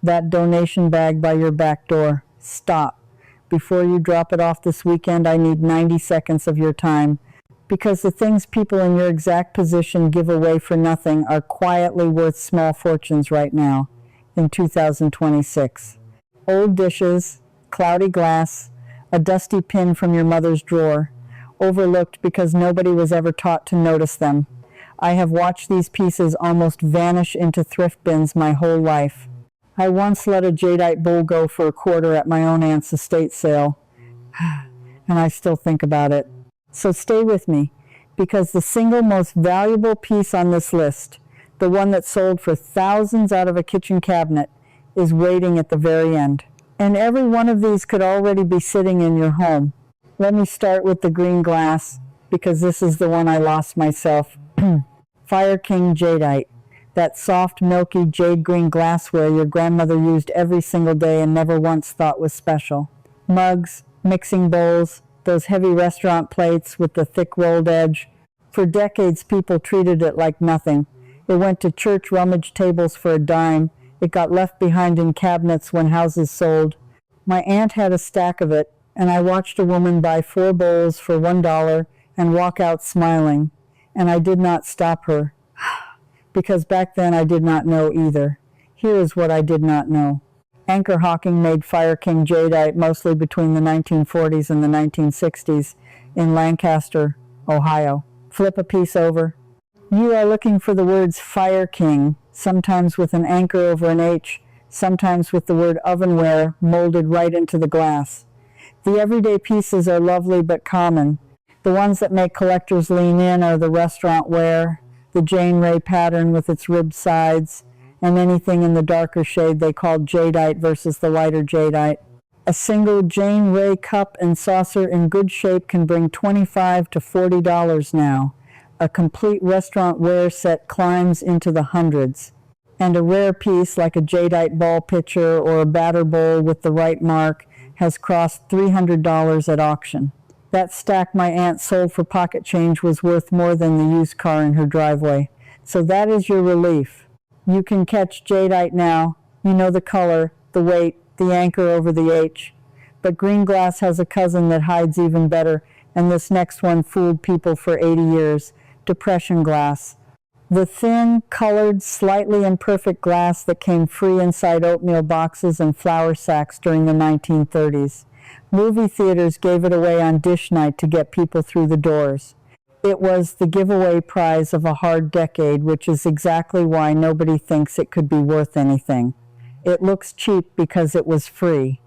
That donation bag by your back door. Stop. Before you drop it off this weekend, I need 90 seconds of your time. Because the things people in your exact position give away for nothing are quietly worth small fortunes right now, in 2026. Old dishes, cloudy glass, a dusty pin from your mother's drawer, overlooked because nobody was ever taught to notice them. I have watched these pieces almost vanish into thrift bins my whole life. I once let a jadeite bowl go for a quarter at my own aunt's estate sale, and I still think about it. So stay with me, because the single most valuable piece on this list, the one that sold for thousands out of a kitchen cabinet, is waiting at the very end. And every one of these could already be sitting in your home. Let me start with the green glass, because this is the one I lost myself. King Jadeite. That soft, milky, jade green glassware your grandmother used every single day and never once thought was special. Mugs, mixing bowls, those heavy restaurant plates with the thick rolled edge. For decades, people treated it like nothing. It went to church rummage tables for a dime. It got left behind in cabinets when houses sold. My aunt had a stack of it, and I watched a woman buy 4 bowls for $1 and walk out smiling. And I did not stop her, because back then I did not know either. Here is what I did not know. Anchor hawking made King Jadeite mostly between the 1940s and the 1960s in Lancaster, Ohio. Flip a piece over. You are looking for the words Fire King, sometimes with an anchor over an H, sometimes with the word ovenware molded right into the glass. The everyday pieces are lovely but common. The ones that make collectors lean in are the restaurant ware, the Jane Ray pattern with its ribbed sides, and anything in the darker shade they called jadeite versus the lighter jadeite. A single Jane Ray cup and saucer in good shape can bring $25 to $40 now. A complete restaurant ware set climbs into the hundreds. And a rare piece like a jadeite ball pitcher or a batter bowl with the right mark has crossed $300 at auction. That stack my aunt sold for pocket change was worth more than the used car in her driveway. So that is your relief. You can catch jadeite now. You know the color, the weight, the anchor over the H. But green glass has a cousin that hides even better, and this next one fooled people for 80 years. Depression glass. The thin, colored, slightly imperfect glass that came free inside oatmeal boxes and flour sacks during the 1930s. Movie theaters gave it away on dish night to get people through the doors. It was the giveaway prize of a hard decade, which is exactly why nobody thinks it could be worth anything. It looks cheap because it was free.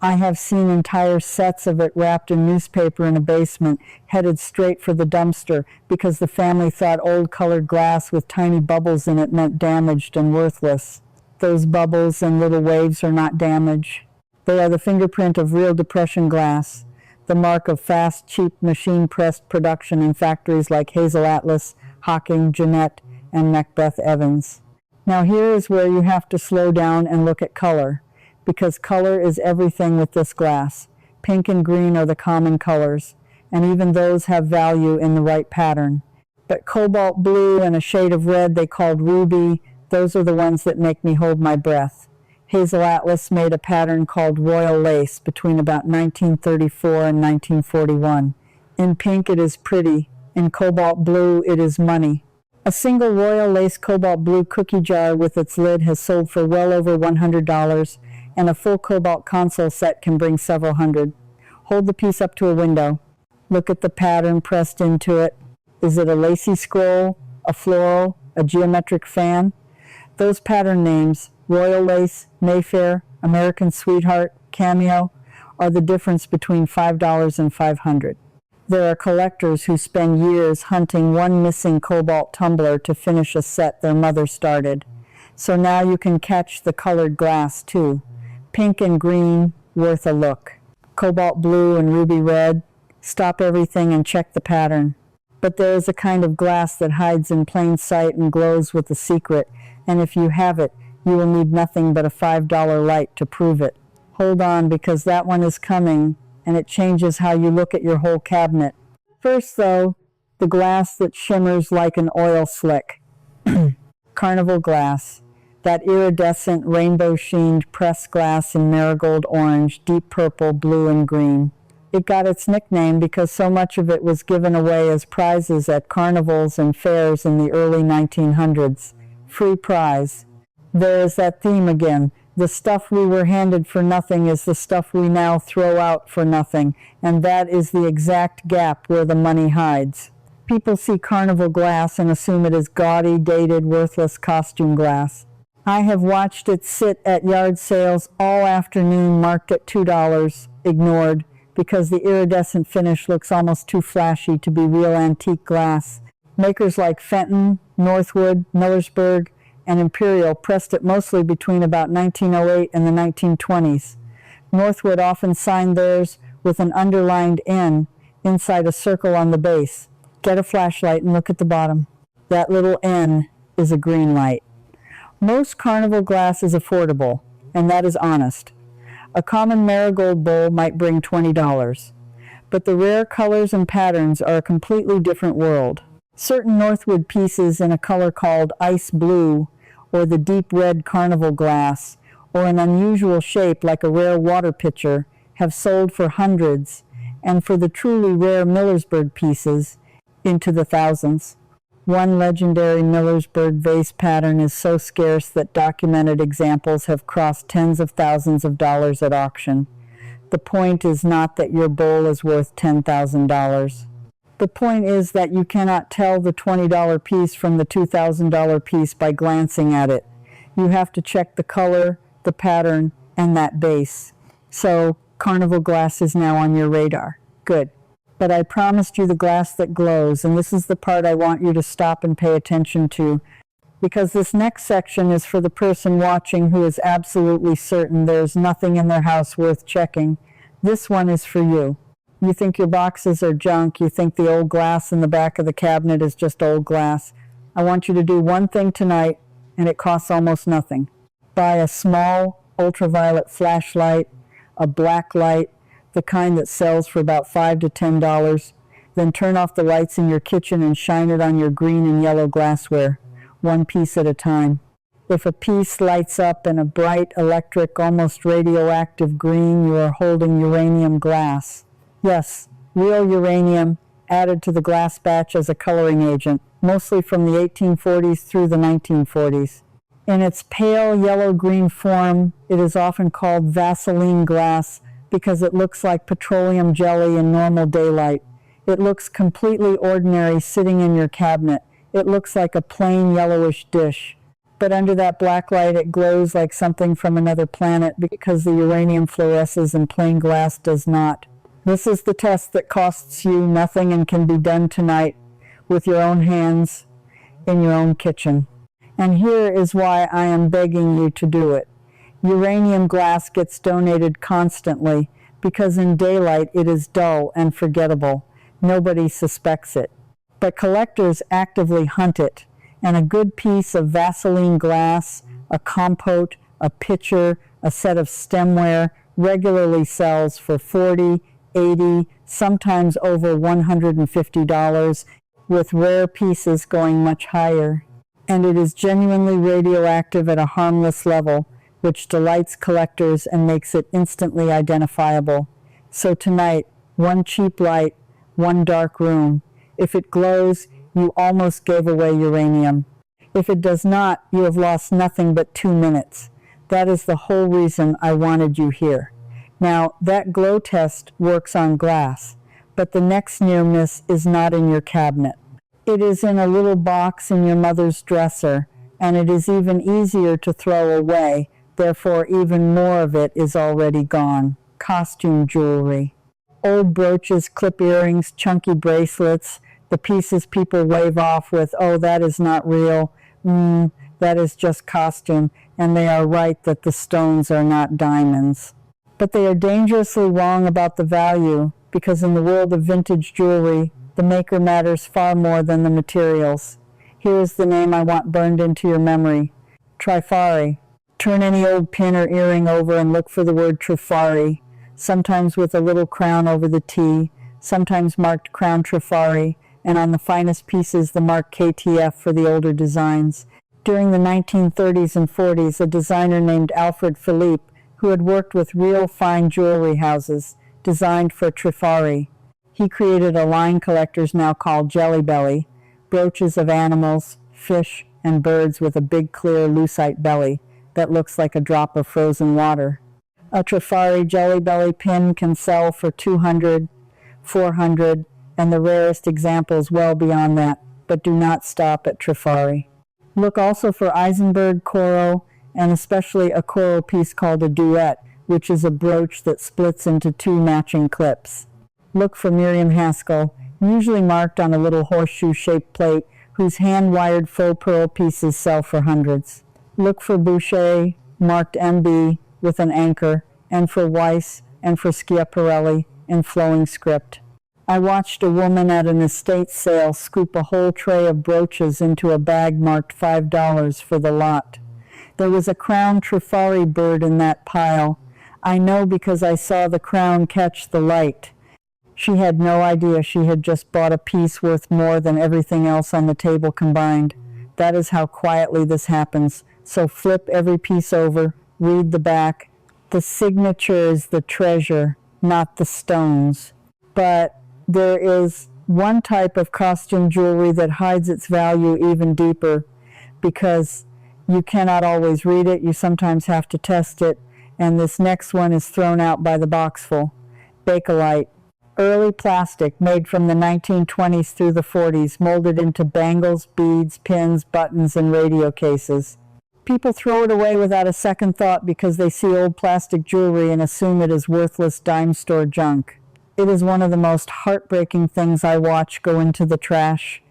I have seen entire sets of it wrapped in newspaper in a basement, headed straight for the dumpster because the family thought old colored glass with tiny bubbles in it meant damaged and worthless. Those bubbles and little waves are not damage. They are the fingerprint of real Depression glass, the mark of fast, cheap, machine-pressed production in factories like Hazel Atlas, Hocking, Jeanette, and Macbeth Evans. Now here is where you have to slow down and look at color, because color is everything with this glass. Pink and green are the common colors, and even those have value in the right pattern. But cobalt blue and a shade of red they called ruby, those are the ones that make me hold my breath. Hazel Atlas made a pattern called royal lace between about 1934 and 1941. In pink it is pretty, in cobalt blue it is money. A single royal lace cobalt blue cookie jar with its lid has sold for well over $100, and a full cobalt console set can bring several hundred. Hold the piece up to a window. Look at the pattern pressed into it. Is it a lacy scroll, a floral, a geometric fan? Those pattern names, Royal Lace, Mayfair, American Sweetheart, Cameo, are the difference between $5 and $500. There are collectors who spend years hunting one missing cobalt tumbler to finish a set their mother started. So now you can catch the colored glass too. Pink and green, worth a look. Cobalt blue and ruby red, stop everything and check the pattern. But there is a kind of glass that hides in plain sight and glows with a secret, and if you have it, you will need nothing but a $5 light to prove it. Hold on, because that one is coming, and it changes how you look at your whole cabinet. First, though, the glass that shimmers like an oil slick. Carnival glass. That iridescent, rainbow-sheened pressed glass in marigold orange, deep purple, blue, and green. It got its nickname because so much of it was given away as prizes at carnivals and fairs in the early 1900s. Free prize. There is that theme again. The stuff we were handed for nothing is the stuff we now throw out for nothing, and that is the exact gap where the money hides. People see carnival glass and assume it is gaudy, dated, worthless costume glass. I have watched it sit at yard sales all afternoon marked at $2, ignored, because the iridescent finish looks almost too flashy to be real antique glass. Makers like Fenton, Northwood, Millersburg, and Imperial pressed it mostly between about 1908 and the 1920s. Northwood often signed theirs with an underlined N inside a circle on the base. Get a flashlight and look at the bottom. That little N is a green light. Most carnival glass is affordable, and that is honest. A common marigold bowl might bring $20, but the rare colors and patterns are a completely different world. Certain Northwood pieces in a color called ice blue, or the deep red carnival glass, or an unusual shape like a rare water pitcher, have sold for hundreds, and for the truly rare Millersburg pieces, into the thousands. One legendary Millersburg vase pattern is so scarce that documented examples have crossed tens of thousands of dollars at auction. The point is not that your bowl is worth $10,000. The point is that you cannot tell the $20 piece from the $2,000 piece by glancing at it. You have to check the color, the pattern, and that base. So, carnival glass is now on your radar. Good. But I promised you the glass that glows, and this is the part I want you to stop and pay attention to, because this next section is for the person watching who is absolutely certain there's nothing in their house worth checking. This one is for you. You think your boxes are junk, you think the old glass in the back of the cabinet is just old glass. I want you to do one thing tonight, and it costs almost nothing. Buy a small ultraviolet flashlight, a black light, the kind that sells for about $5 to $10, then turn off the lights in your kitchen and shine it on your green and yellow glassware, one piece at a time. If a piece lights up in a bright, electric, almost radioactive green, you are holding uranium glass. Yes, real uranium added to the glass batch as a coloring agent, mostly from the 1840s through the 1940s. In its pale yellow-green form, it is often called Vaseline glass, because it looks like petroleum jelly in normal daylight. It looks completely ordinary sitting in your cabinet. It looks like a plain yellowish dish. But under that black light it glows like something from another planet because the uranium fluoresces and plain glass does not. This is the test that costs you nothing and can be done tonight with your own hands in your own kitchen. And here is why I am begging you to do it. Uranium glass gets donated constantly because in daylight it is dull and forgettable. Nobody suspects it. But collectors actively hunt it, and a good piece of Vaseline glass, a compote, a pitcher, a set of stemware regularly sells for $40, $80, sometimes over $150, with rare pieces going much higher. And it is genuinely radioactive at a harmless level, which delights collectors and makes it instantly identifiable. So tonight, one cheap light, one dark room. If it glows, you almost gave away uranium. If it does not, you have lost nothing but 2 minutes. That is the whole reason I wanted you here. Now, that glow test works on glass, but the next near miss is not in your cabinet. It is in a little box in your mother's dresser, and it is even easier to throw away. Therefore, even more of it is already gone. Costume jewelry. Old brooches, clip earrings, chunky bracelets, the pieces people wave off with, oh, that is not real, that is just costume, and they are right that the stones are not diamonds. But they are dangerously wrong about the value, because in the world of vintage jewelry, the maker matters far more than the materials. Here is the name I want burned into your memory. Trifari. Turn any old pin or earring over and look for the word Trifari, sometimes with a little crown over the T, sometimes marked Crown Trifari, and on the finest pieces the mark KTF for the older designs. During the 1930s and 40s, a designer named Alfred Philippe, who had worked with real fine jewelry houses, designed for Trifari. He created a line collectors now called Jelly Belly, brooches of animals, fish, and birds with a big clear lucite belly that looks like a drop of frozen water. A Trifari Jelly Belly pin can sell for $200, $400, and the rarest examples well beyond that, but do not stop at Trifari. Look also for Eisenberg coral, and especially a coral piece called a duet, which is a brooch that splits into two matching clips. Look for Miriam Haskell, usually marked on a little horseshoe-shaped plate, whose hand-wired faux pearl pieces sell for hundreds. Look for Boucher, marked MB, with an anchor, and for Weiss, and for Schiaparelli, in flowing script. I watched a woman at an estate sale scoop a whole tray of brooches into a bag marked $5 for the lot. There was a crown Trifari bird in that pile. I know because I saw the crown catch the light. She had no idea she had just bought a piece worth more than everything else on the table combined. That is how quietly this happens. So flip every piece over, read the back. The signature is the treasure, not the stones. But there is one type of costume jewelry that hides its value even deeper, because you cannot always read it, you sometimes have to test it, and this next one is thrown out by the boxful. Bakelite. Early plastic made from the 1920s through the 40s, molded into bangles, beads, pins, buttons, and radio cases. People throw it away without a second thought because they see old plastic jewelry and assume it is worthless dime store junk. It is one of the most heartbreaking things I watch go into the trash,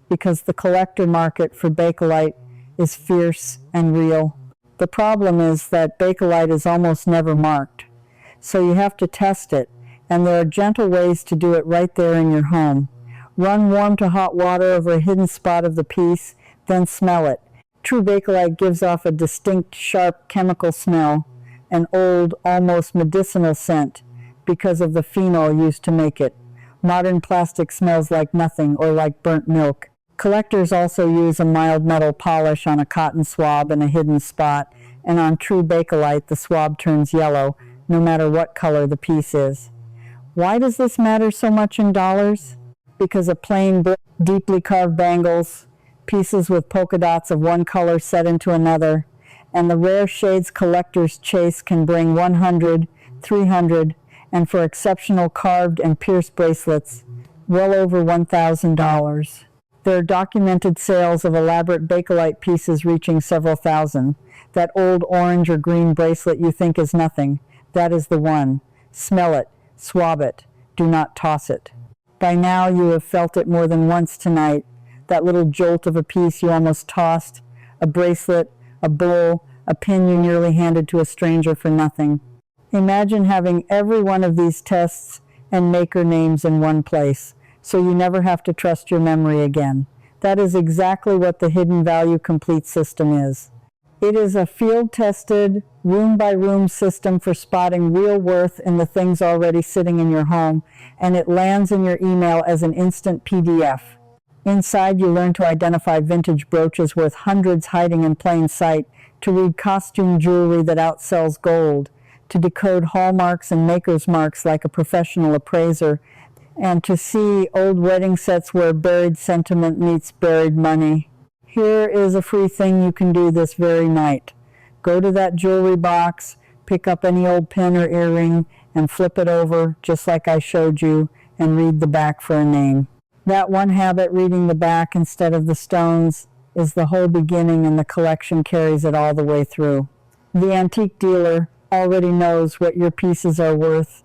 because the collector market for Bakelite is fierce and real. The problem is that Bakelite is almost never marked, so you have to test it, and there are gentle ways to do it right there in your home. Run warm to hot water over a hidden spot of the piece, then smell it. True Bakelite gives off a distinct, sharp chemical smell, an old, almost medicinal scent, because of the phenol used to make it. Modern plastic smells like nothing, or like burnt milk. Collectors also use a mild metal polish on a cotton swab in a hidden spot, and on true Bakelite the swab turns yellow, no matter what color the piece is. Why does this matter so much in dollars? Because a plain, deeply carved bangles, pieces with polka dots of one color set into another, and the rare shades collectors chase can bring $100, $300, and for exceptional carved and pierced bracelets, well over $1,000. There are documented sales of elaborate Bakelite pieces reaching several thousand. That old orange or green bracelet you think is nothing, that is the one. Smell it, swab it, do not toss it. By now you have felt it more than once tonight, that little jolt of a piece you almost tossed, a bracelet, a bowl, a pin you nearly handed to a stranger for nothing. Imagine having every one of these tests and maker names in one place, so you never have to trust your memory again. That is exactly what the Hidden Value Complete system is. It is a field-tested, room-by-room system for spotting real worth in the things already sitting in your home, and it lands in your email as an instant PDF. Inside, you learn to identify vintage brooches worth hundreds hiding in plain sight, to read costume jewelry that outsells gold, to decode hallmarks and maker's marks like a professional appraiser, and to see old wedding sets where buried sentiment meets buried money. Here is a free thing you can do this very night. Go to that jewelry box, pick up any old pin or earring, and flip it over, just like I showed you, and read the back for a name. That one habit, reading the back instead of the stones, is the whole beginning, and the collection carries it all the way through. The antique dealer already knows what your pieces are worth,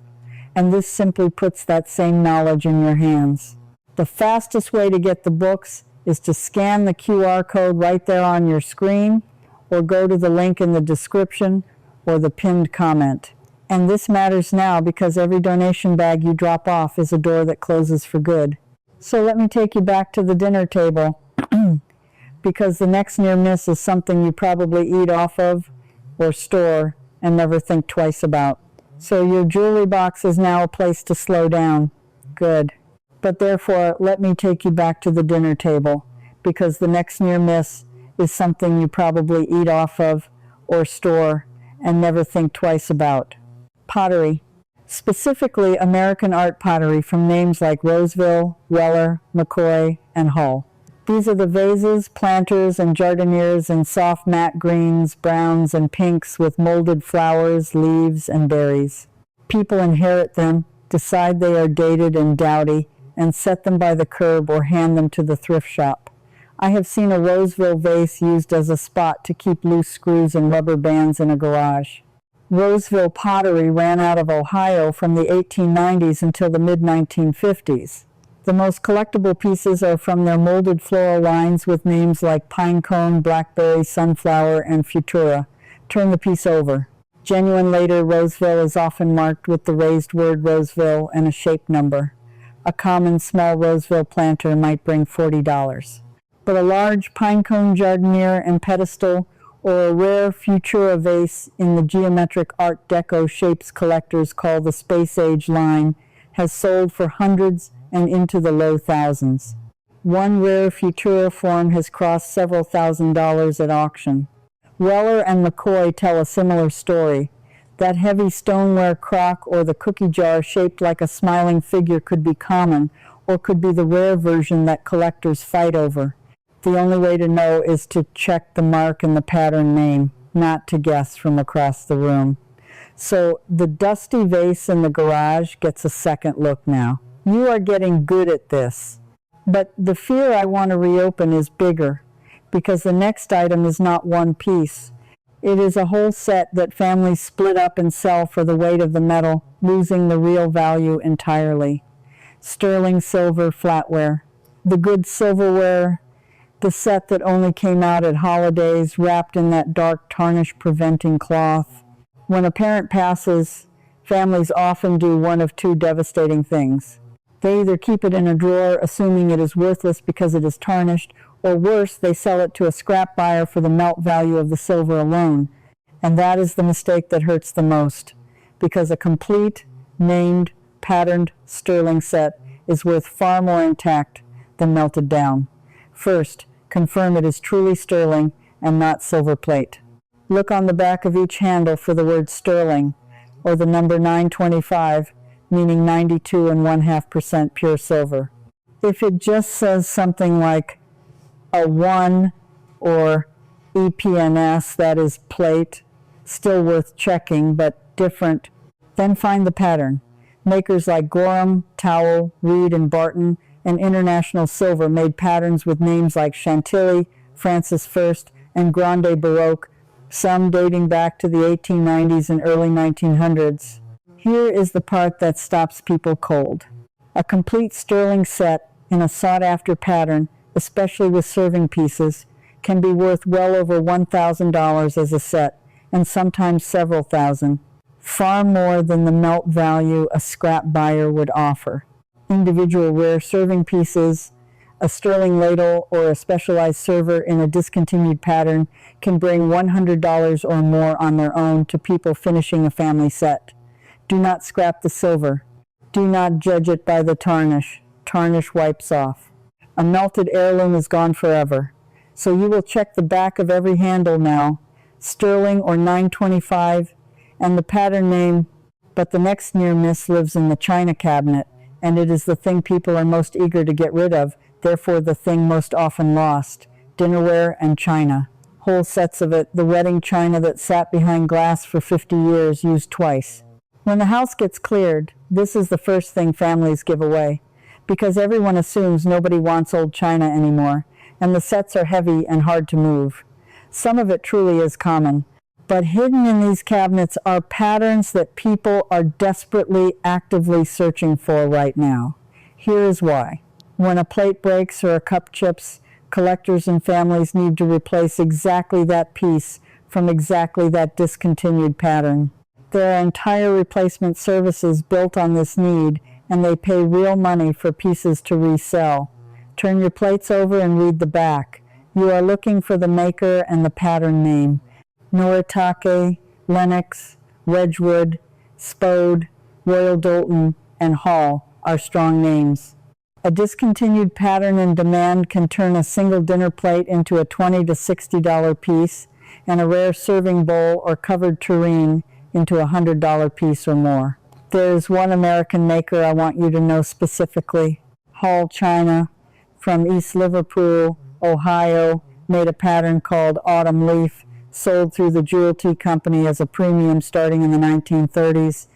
and this simply puts that same knowledge in your hands. The fastest way to get the books is to scan the QR code right there on your screen, or go to the link in the description or the pinned comment. And this matters now because every donation bag you drop off is a door that closes for good. So let me take you back to the dinner table, because the next near miss is something you probably eat off of or store and never think twice about. So your jewelry box is now a place to slow down. Good. But therefore, let me take you back to the dinner table, because the next near miss is something you probably eat off of or store and never think twice about. Pottery. Specifically American art pottery from names like Roseville, Weller, McCoy, and Hull. These are the vases, planters, and jardinières in soft matte greens, browns, and pinks with molded flowers, leaves, and berries. People inherit them, decide they are dated and dowdy, and set them by the curb or hand them to the thrift shop. I have seen a Roseville vase used as a spot to keep loose screws and rubber bands in a garage. Roseville pottery ran out of Ohio from the 1890s until the mid-1950s. The most collectible pieces are from their molded floral lines with names like pinecone, blackberry, sunflower, and futura. Turn the piece over. Genuine later Roseville is often marked with the raised word Roseville and a shape number. A common small Roseville planter might bring $40. But a large pinecone jardiniere and pedestal or a rare futura vase in the geometric Art Deco shapes collectors call the Space Age line has sold for hundreds and into the low thousands. One rare futura form has crossed several $1,000s at auction. Weller and McCoy tell a similar story. That heavy stoneware crock or the cookie jar shaped like a smiling figure could be common or could be the rare version that collectors fight over. The only way to know is to check the mark and the pattern name, not to guess from across the room. So the dusty vase in the garage gets a second look now. You are getting good at this. But the fear I want to reopen is bigger, because the next item is not one piece. It is a whole set that families split up and sell for the weight of the metal, losing the real value entirely. Sterling silver flatware. The good silverware, the set that only came out at holidays, wrapped in that dark tarnish-preventing cloth. When a parent passes, families often do one of two devastating things. They either keep it in a drawer, assuming it is worthless because it is tarnished, or worse, they sell it to a scrap buyer for the melt value of the silver alone. And that is the mistake that hurts the most, because a complete, named, patterned sterling set is worth far more intact than melted down. First, confirm it is truly sterling and not silver plate. Look on the back of each handle for the word sterling, or the number 925, meaning 92.5% pure silver. If it just says something like a 1 or EPNS, that is plate, still worth checking but different, then find the pattern. Makers like Gorham, Towel, Reed, and Barton and International Silver made patterns with names like Chantilly, Francis I, and Grande Baroque, some dating back to the 1890s and early 1900s. Here is the part that stops people cold. A complete sterling set in a sought-after pattern, especially with serving pieces, can be worth well over $1,000 as a set, and sometimes several thousand, far more than the melt value a scrap buyer would offer. Individual rare serving pieces, a sterling ladle, or a specialized server in a discontinued pattern can bring $100 or more on their own to people finishing a family set. Do not scrap the silver. Do not judge it by the tarnish. Tarnish wipes off. A melted heirloom is gone forever. So you will check the back of every handle now, sterling or 925, and the pattern name, but the next near miss lives in the china cabinet, and it is the thing people are most eager to get rid of, therefore the thing most often lost, dinnerware and china. Whole sets of it, the wedding china that sat behind glass for 50 years, used twice. When the house gets cleared, this is the first thing families give away, because everyone assumes nobody wants old china anymore, and the sets are heavy and hard to move. Some of it truly is common, but hidden in these cabinets are patterns that people are desperately, actively searching for right now. Here is why. When a plate breaks or a cup chips, collectors and families need to replace exactly that piece from exactly that discontinued pattern. There are entire replacement services built on this need, and they pay real money for pieces to resell. Turn your plates over and read the back. You are looking for the maker and the pattern name. Noritake, Lenox, Wedgwood, Spode, Royal Doulton, and Hall are strong names. A discontinued pattern in demand can turn a single dinner plate into a $20 to $60 piece, and a rare serving bowl or covered tureen into a $100 piece or more. There is one American maker I want you to know specifically. Hall China, from East Liverpool, Ohio, made a pattern called Autumn Leaf, sold through the Jewel Tea Company as a premium starting in the 1930s.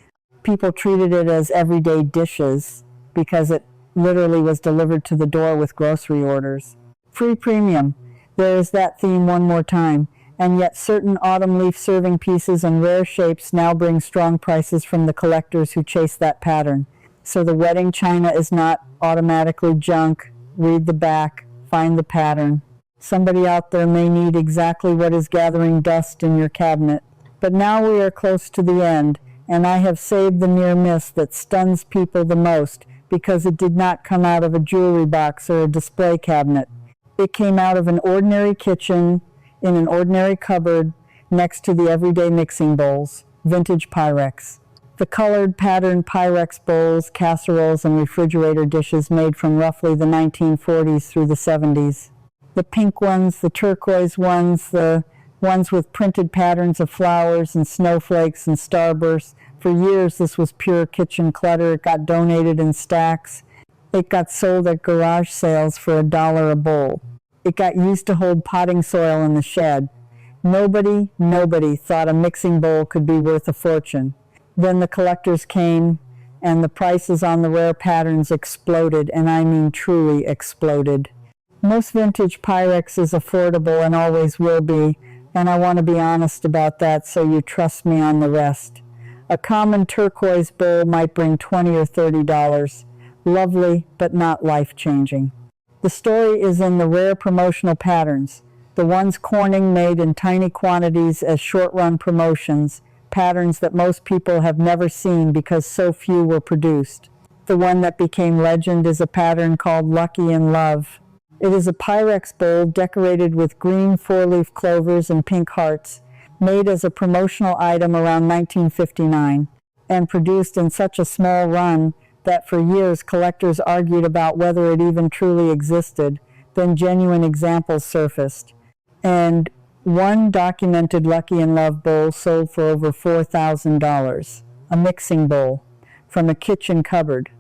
People treated it as everyday dishes because it literally was delivered to the door with grocery orders. Free premium. There is that theme one more time. And yet certain autumn leaf serving pieces and rare shapes now bring strong prices from the collectors who chase that pattern. So the wedding china is not automatically junk. Read the back, find the pattern. Somebody out there may need exactly what is gathering dust in your cabinet. But now we are close to the end, and I have saved the near miss that stuns people the most because it did not come out of a jewelry box or a display cabinet. It came out of an ordinary kitchen, in an ordinary cupboard next to the everyday mixing bowls, vintage Pyrex. The colored patterned Pyrex bowls, casseroles, and refrigerator dishes made from roughly the 1940s through the 70s. The pink ones, the turquoise ones, the ones with printed patterns of flowers and snowflakes and starbursts. For years this was pure kitchen clutter. It got donated in stacks. It got sold at garage sales for $1 a bowl. It got used to hold potting soil in the shed. Nobody thought a mixing bowl could be worth a fortune. Then the collectors came, and the prices on the rare patterns exploded, and I mean truly exploded. Most vintage Pyrex is affordable and always will be, and I want to be honest about that so you trust me on the rest. A common turquoise bowl might bring $20 or $30. Lovely, but not life-changing. The story is in the rare promotional patterns, the ones Corning made in tiny quantities as short-run promotions, patterns that most people have never seen because so few were produced. The one that became legend is a pattern called Lucky in Love. It is a Pyrex bowl decorated with green four-leaf clovers and pink hearts, made as a promotional item around 1959, and produced in such a small run that for years collectors argued about whether it even truly existed. Then genuine examples surfaced. And one documented Lucky in Love bowl sold for over $4,000. A mixing bowl from a kitchen cupboard,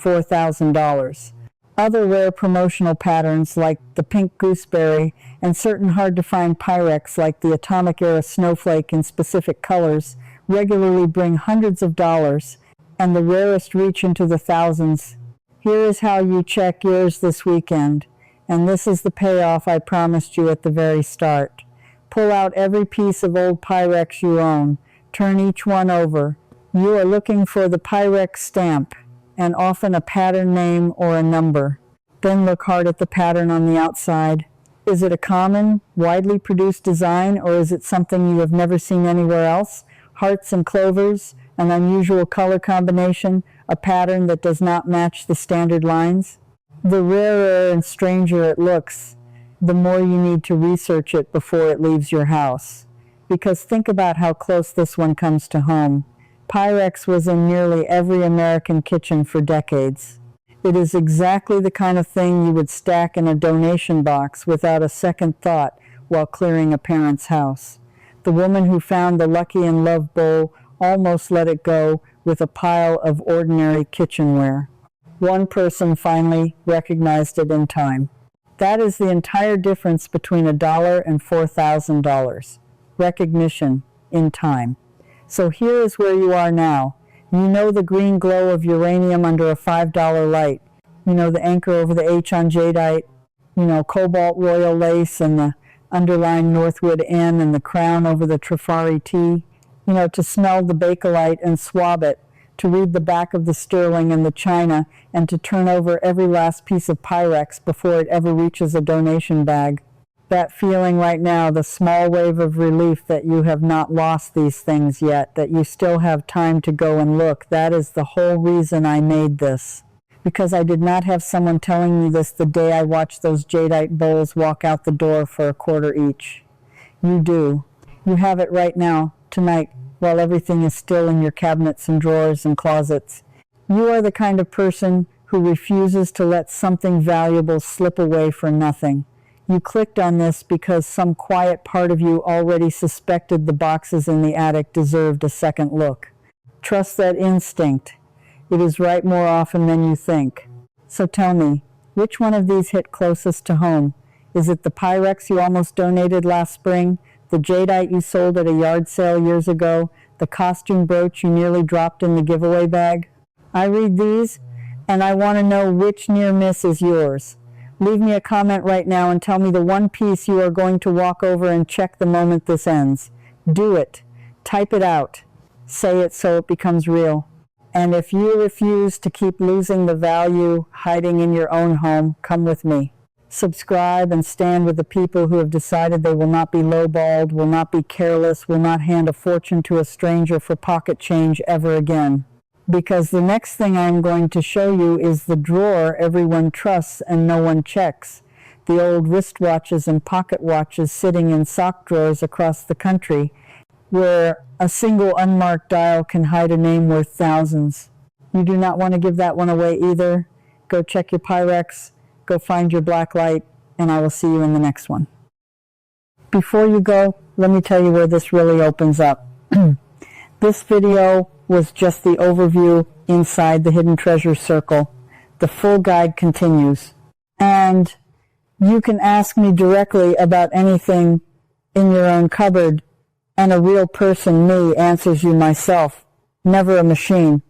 $4,000. Other rare promotional patterns like the pink gooseberry and certain hard-to-find Pyrex like the Atomic-era snowflake in specific colors regularly bring hundreds of dollars, and the rarest reach into the thousands. Here is how you check yours this weekend, and this is the payoff I promised you at the very start. Pull out every piece of old Pyrex you own. Turn each one over. You are looking for the Pyrex stamp, and often a pattern name or a number. Then look hard at the pattern on the outside. Is it a common, widely produced design, or is it something you have never seen anywhere else? Hearts and clovers, an unusual color combination, a pattern that does not match the standard lines? The rarer and stranger it looks, the more you need to research it before it leaves your house. Because think about how close this one comes to home. Pyrex was in nearly every American kitchen for decades. It is exactly the kind of thing you would stack in a donation box without a second thought while clearing a parent's house. The woman who found the Lucky in Love bowl almost let it go with a pile of ordinary kitchenware. One person finally recognized it in time. That is the entire difference between $1 and $4,000. Recognition in time. So here is where you are now. You know the green glow of uranium under a $5 light. You know the anchor over the H on Jadeite. You know cobalt royal lace and the underlined Northwood N and the crown over the Trifari T. You know, to smell the Bakelite and swab it, to read the back of the sterling and the china, and to turn over every last piece of Pyrex before it ever reaches a donation bag. That feeling right now, the small wave of relief that you have not lost these things yet, that you still have time to go and look, that is the whole reason I made this. Because I did not have someone telling me this the day I watched those jadeite bowls walk out the door for $0.25 each. You do. You have it right now, tonight, while everything is still in your cabinets and drawers and closets. You are the kind of person who refuses to let something valuable slip away for nothing. You clicked on this because some quiet part of you already suspected the boxes in the attic deserved a second look. Trust that instinct. It is right more often than you think. So tell me, which one of these hit closest to home? Is it the Pyrex you almost donated last spring? The Jadeite you sold at a yard sale years ago? The costume brooch you nearly dropped in the giveaway bag? I read these, and I want to know which near miss is yours. Leave me a comment right now and tell me the one piece you are going to walk over and check the moment this ends. Do it. Type it out. Say it so it becomes real. And if you refuse to keep losing the value hiding in your own home, come with me. Subscribe and stand with the people who have decided they will not be lowballed, will not be careless, will not hand a fortune to a stranger for pocket change ever again. Because the next thing I am going to show you is the drawer everyone trusts and no one checks. The old wristwatches and pocket watches sitting in sock drawers across the country, where a single unmarked dial can hide a name worth thousands. You do not want to give that one away either. Go check your Pyrex, go find your Bakelite, and I will see you in the next one. Before you go, let me tell you where this really opens up. This video was just the overview inside the Hidden Treasure Circle. The full guide continues. And you can ask me directly about anything in your own cupboard, and a real person, me, answers you myself, never a machine.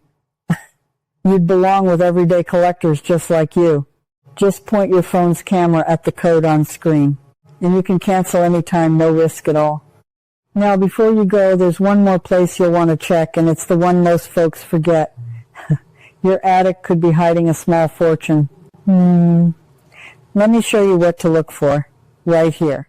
You'd belong with everyday collectors just like you. Just point your phone's camera at the code on screen, and you can cancel anytime, no risk at all. Now, before you go, there's one more place you'll want to check, and it's the one most folks forget. Your attic could be hiding a small fortune. Let me show you what to look for, right here.